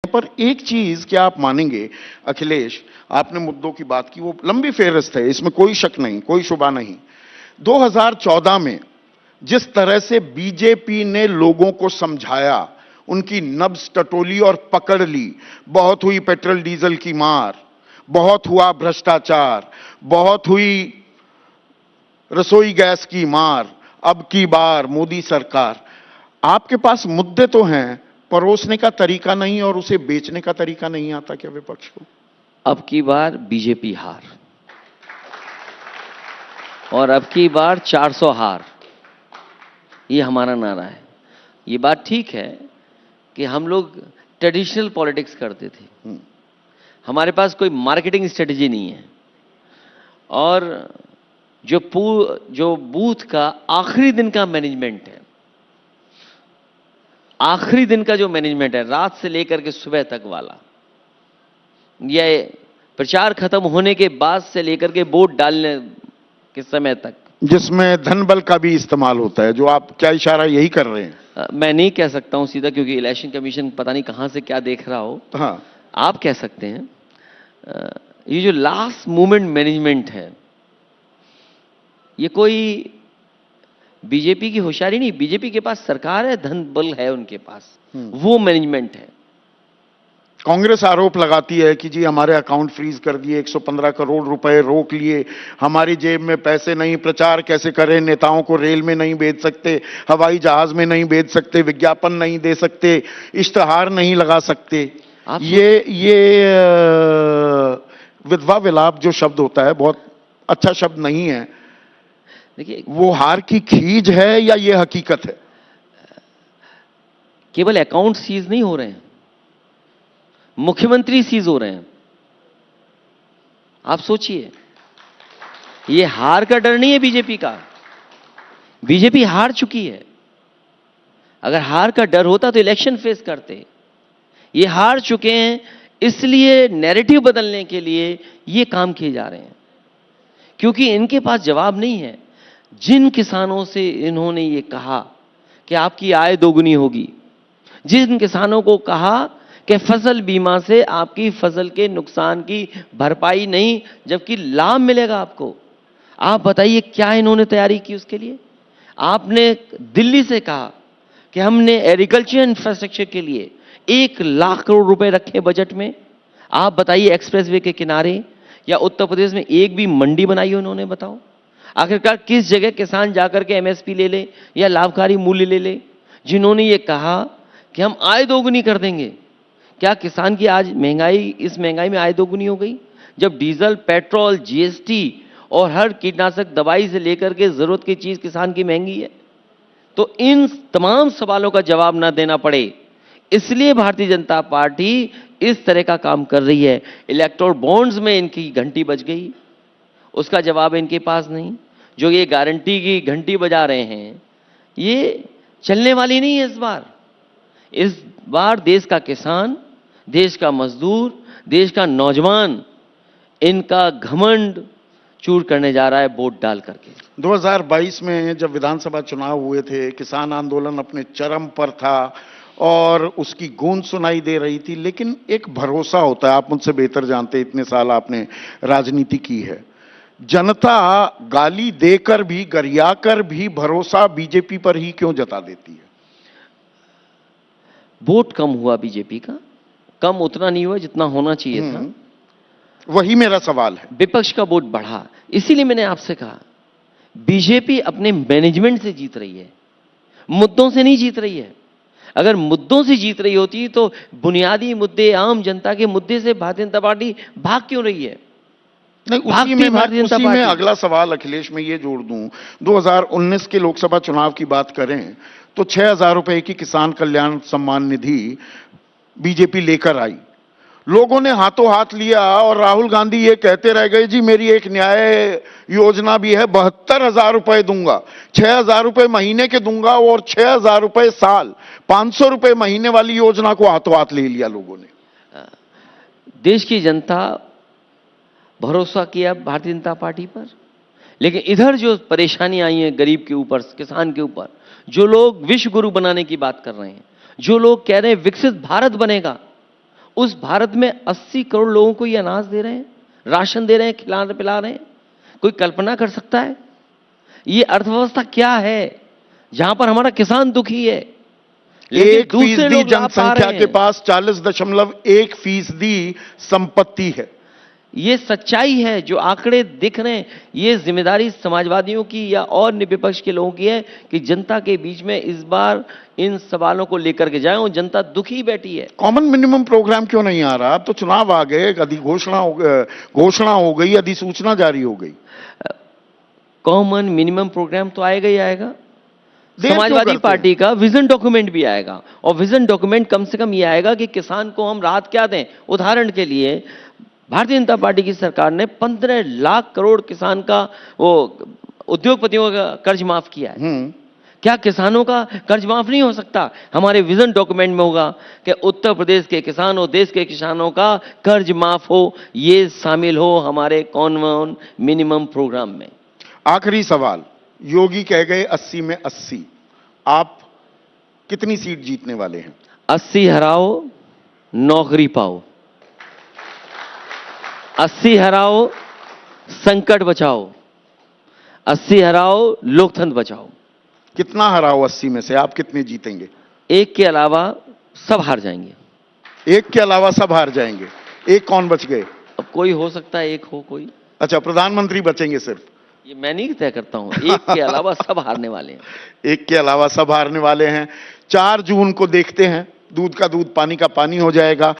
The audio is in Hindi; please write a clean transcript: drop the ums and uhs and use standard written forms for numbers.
पर एक चीज क्या आप मानेंगे अखिलेश, आपने मुद्दों की बात की, वो लंबी फेहरिस्त है, इसमें कोई शक नहीं, कोई शुबा नहीं। 2014 में जिस तरह से बीजेपी ने लोगों को समझाया, उनकी नब्ज टटोली और पकड़ ली, बहुत हुई पेट्रोल डीजल की मार, बहुत हुआ भ्रष्टाचार, बहुत हुई रसोई गैस की मार, अब की बार मोदी सरकार। आपके पास मुद्दे तो हैं, परोसने का तरीका नहीं और उसे बेचने का तरीका नहीं आता क्या विपक्ष को? अब की बार बीजेपी हार और अब की बार 400 हार, ये हमारा नारा है। ये बात ठीक है कि हम लोग ट्रेडिशनल पॉलिटिक्स करते थे, हमारे पास कोई मार्केटिंग स्ट्रेटजी नहीं है, और जो बूथ का आखिरी दिन का मैनेजमेंट है, आखिरी दिन का जो मैनेजमेंट है, रात से लेकर के सुबह तक वाला, यह प्रचार खत्म होने के बाद से लेकर के वोट डालने के समय तक, जिसमें धन बल का भी इस्तेमाल होता है, जो आप क्या इशारा यही कर रहे हैं? मैं नहीं कह सकता हूं सीधा, क्योंकि इलेक्शन कमीशन पता नहीं कहां से क्या देख रहा हो। हाँ, आप कह सकते हैं ये जो लास्ट मोमेंट मैनेजमेंट है, ये कोई बीजेपी की होशियारी नहीं। बीजेपी के पास सरकार है, धन बल है उनके पास, वो मैनेजमेंट है। कांग्रेस आरोप लगाती है कि जी हमारे अकाउंट फ्रीज कर दिए, 115 करोड़ रुपए रोक लिए, हमारी जेब में पैसे नहीं, प्रचार कैसे करें, नेताओं को रेल में नहीं भेज सकते, हवाई जहाज में नहीं भेज सकते, विज्ञापन नहीं दे सकते, इश्तहार नहीं लगा सकते। ये विधवा विलाप जो शब्द होता है, बहुत अच्छा शब्द नहीं है। देखिए, वो हार की खीज है या ये हकीकत है? केवल अकाउंट सीज नहीं हो रहे हैं, मुख्यमंत्री सीज हो रहे हैं। आप सोचिए, ये हार का डर नहीं है बीजेपी का, बीजेपी हार चुकी है। अगर हार का डर होता तो इलेक्शन फेस करते। ये हार चुके हैं, इसलिए नैरेटिव बदलने के लिए ये काम किए जा रहे हैं, क्योंकि इनके पास जवाब नहीं है। जिन किसानों से इन्होंने ये कहा कि आपकी आय दोगुनी होगी, जिन किसानों को कहा कि फसल बीमा से आपकी फसल के नुकसान की भरपाई नहीं जबकि लाभ मिलेगा आपको, आप बताइए क्या इन्होंने तैयारी की उसके लिए? आपने दिल्ली से कहा कि हमने एग्रीकल्चर इंफ्रास्ट्रक्चर के लिए 1 लाख करोड़ रुपए रखे बजट में। आप बताइए, एक्सप्रेसवे के किनारे या उत्तर प्रदेश में एक भी मंडी बनाई उन्होंने? बताओ आखिरकार किस जगह किसान जाकर के एमएसपी ले ले या लाभकारी मूल्य ले ले? जिन्होंने ये कहा कि हम आय दोगुनी कर देंगे, क्या किसान की आज महंगाई, इस महंगाई में आय दोगुनी हो गई? जब डीजल, पेट्रोल, जीएसटी और हर कीटनाशक दवाई से लेकर के जरूरत की चीज किसान की महंगी है। तो इन तमाम सवालों का जवाब ना देना पड़े, इसलिए भारतीय जनता पार्टी इस तरह का काम कर रही है। इलेक्टोरल बॉन्ड्स में इनकी घंटी बज गई, उसका जवाब इनके पास नहीं। जो ये गारंटी की घंटी बजा रहे हैं, ये चलने वाली नहीं है इस बार देश का किसान, देश का मजदूर, देश का नौजवान इनका घमंड चूर करने जा रहा है वोट डाल करके। 2022 में जब विधानसभा चुनाव हुए थे, किसान आंदोलन अपने चरम पर था और उसकी गूंज सुनाई दे रही थी, लेकिन एक भरोसा होता है, आप मुझसे बेहतर जानते हैं, इतने साल आपने राजनीति की है। जनता गाली देकर भी, गरियाकर भी भरोसा बीजेपी पर ही क्यों जता देती है? वोट कम हुआ बीजेपी का, कम उतना नहीं हुआ जितना होना चाहिए था। वही मेरा सवाल है। विपक्ष का वोट बढ़ा, इसीलिए मैंने आपसे कहा बीजेपी अपने मैनेजमेंट से जीत रही है, मुद्दों से नहीं जीत रही है। अगर मुद्दों से जीत रही होती तो बुनियादी मुद्दे, आम जनता के मुद्दे से भारतीय जनता पार्टी भाग क्यों रही है? नहीं, उसी में अगला सवाल अखिलेश में ये जोड़ दूं, 2019 के लोकसभा चुनाव की बात करें तो 6,000 रुपए की किसान कल्याण सम्मान निधि बीजेपी लेकर आई, लोगों ने हाथों हाथ लिया और राहुल गांधी ये कहते रह गए, जी मेरी एक न्याय योजना भी है, 72,000 रुपए दूंगा, 6,000 रुपए महीने के दूंगा और 6,000 रुपए साल, 500 रुपए महीने वाली योजना को हाथों हाथ ले लिया लोगों ने। देश की जनता भरोसा किया भारतीय जनता पार्टी पर, लेकिन इधर जो परेशानी आई है गरीब के ऊपर, किसान के ऊपर, जो लोग विश्व गुरु बनाने की बात कर रहे हैं, जो लोग कह रहे हैं विकसित भारत बनेगा, उस भारत में 80 करोड़ लोगों को ये अनाज दे रहे हैं, राशन दे रहे हैं, खिला पिला रहे हैं। कोई कल्पना कर सकता है? ये अर्थव्यवस्था क्या है जहां पर हमारा किसान दुखी है, लेकिन 1% जनसंख्या के पास 40.1% संपत्ति है। ये सच्चाई है, जो आंकड़े दिख रहे हैं। ये जिम्मेदारी समाजवादियों की या और विपक्ष के लोगों की है कि जनता के बीच में इस बार इन सवालों को लेकर के जाएं, और जनता दुखी बैठी है। कॉमन मिनिमम प्रोग्राम क्यों नहीं आ रहा? अब तो चुनाव आ गए, घोषणा हो गई, अधिसूचना जारी हो गई। कॉमन मिनिमम प्रोग्राम तो आएगा ही आएगा। देर क्यों समाजवादी करते पार्टी का विजन डॉक्यूमेंट भी आएगा, और विजन डॉक्यूमेंट कम से कम ये आएगा कि किसान को हम राहत क्या दें। उदाहरण के लिए भारतीय जनता पार्टी की सरकार ने 15 लाख करोड़ किसान का, वो उद्योगपतियों का कर्ज माफ किया है। क्या किसानों का कर्ज माफ नहीं हो सकता? हमारे विजन डॉक्यूमेंट में होगा कि उत्तर प्रदेश के किसानों, देश के किसानों का कर्ज माफ हो, ये शामिल हो हमारे कॉमन मिनिमम प्रोग्राम में। आखिरी सवाल, योगी कह गए 80 में 80, आप कितनी सीट जीतने वाले हैं? 80 हराओ, नौकरी पाओ। 80 हराओ, संकट बचाओ। 80 हराओ, लोकतंत्र बचाओ। कितना हराओ 80 में से? आप कितने जीतेंगे? एक के अलावा सब हार जाएंगे। एक के अलावा सब हार जाएंगे। एक कौन बच गए? अब कोई हो सकता है, एक हो कोई। अच्छा, प्रधानमंत्री बचेंगे सिर्फ? ये मैं नहीं तय करता हूं, एक के अलावा सब हारने वाले हैं। एक के अलावा सब हारने वाले हैं। 4 जून को देखते हैं, दूध का दूध पानी का पानी हो जाएगा।